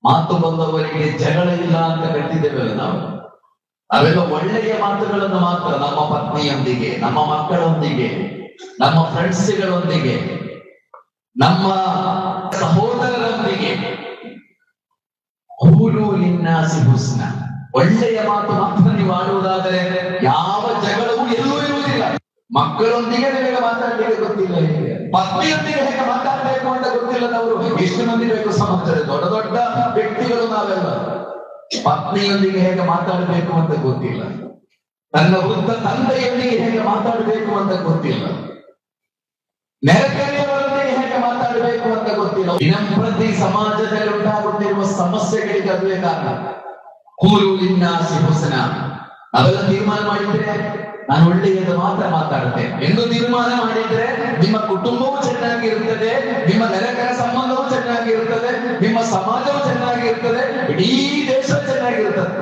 ಮಾತು ಬಂದವರಿಗೆ ಜಗಳ ಇಲ್ಲ ಅಂತ ಕಟ್ಟಿದ್ದೇವೆ ನಾವು. ಅವೆಲ್ಲ ಒಳ್ಳೆಯ ಮಾತುಗಳನ್ನು ಮಾತ್ರ ನಮ್ಮ ಪತ್ನಿಯೊಂದಿಗೆ, ನಮ್ಮ ಮಕ್ಕಳೊಂದಿಗೆ, ನಮ್ಮ ಫ್ರೆಂಡ್ಸ್ಗಳೊಂದಿಗೆ, ನಮ್ಮ ಸಹೋದರರೊಂದಿಗೆ. ಕೂಲು ಲಿನ್ನಾಸಿ ಹುಸ್ನ, ಒಳ್ಳೆಯ ಮಾತು ಮಾತ್ರ ನೀವು ಆಡುವುದಾದರೆ ಯಾವ ಜಗಳವೂ ಎಲ್ಲೂ ಇರುವುದಿಲ್ಲ. ಮಕ್ಕಳೊಂದಿಗೆ ನಿಮಗೆ ಮಾತಾಡ್ಲಿಕ್ಕೆ ಗೊತ್ತಿಲ್ಲ, ಪತ್ನಿಯೊಂದಿಗೆ ಹೇಗೆ ಮಾತಾಡಬೇಕು ಅಂತ ಗೊತ್ತಿಲ್ಲದವರು ಎಷ್ಟು ಮಂದಿ ಬೇಕು ಸಮಾಜದಲ್ಲಿ. ದೊಡ್ಡ ದೊಡ್ಡ ವ್ಯಕ್ತಿಗಳು ನಾವೆಲ್ಲ ಪತ್ನಿಯೊಂದಿಗೆ ಹೇಗೆ ಮಾತಾಡಬೇಕು ಅಂತ ಗೊತ್ತಿಲ್ಲ, ತನ್ನ ವೃದ್ಧ ತಂದೆಯೊಂದಿಗೆ ಹೇಗೆ ಮಾತಾಡಬೇಕು ಅಂತ ಗೊತ್ತಿಲ್ಲ, ನೆರೆಕೆರೆಯವರೊಂದಿಗೆ ಹೇಗೆ ಮಾತಾಡಬೇಕು ಅಂತ ಗೊತ್ತಿಲ್ಲ. ದಿನಂಪ್ರತಿ ಸಮಾಜದಲ್ಲಿ ಉಂಟಾಗುತ್ತಿರುವ ಸಮಸ್ಯೆಗಳಿಗೆ ಅದುವೇ ಕಾರಣ. ಕೂಲು ಲಿನ್ನಾಸಿ ಹುಸ್ನ, ನಾವೆಲ್ಲ ತೀರ್ಮಾನ ಮಾಡಿದ್ರೆ ನಾನು ಒಳ್ಳೆಯದು ಮಾತ್ರ ಮಾತಾಡುತ್ತೇನೆ ಎಂದು ತೀರ್ಮಾನ ಮಾಡಿದ್ರೆ ನಿಮ್ಮ ಕುಟುಂಬವೂ ಚೆನ್ನಾಗಿರುತ್ತದೆ, ನಿಮ್ಮ ನೆರೆಕರ ಸಂಬಂಧವೂ ಚೆನ್ನಾಗಿರುತ್ತದೆ, ನಿಮ್ಮ ಸಮಾಜವೂ ಚೆನ್ನಾಗಿರುತ್ತದೆ, ಇಡೀ ದೇಶ ಚೆನ್ನಾಗಿರುತ್ತದೆ.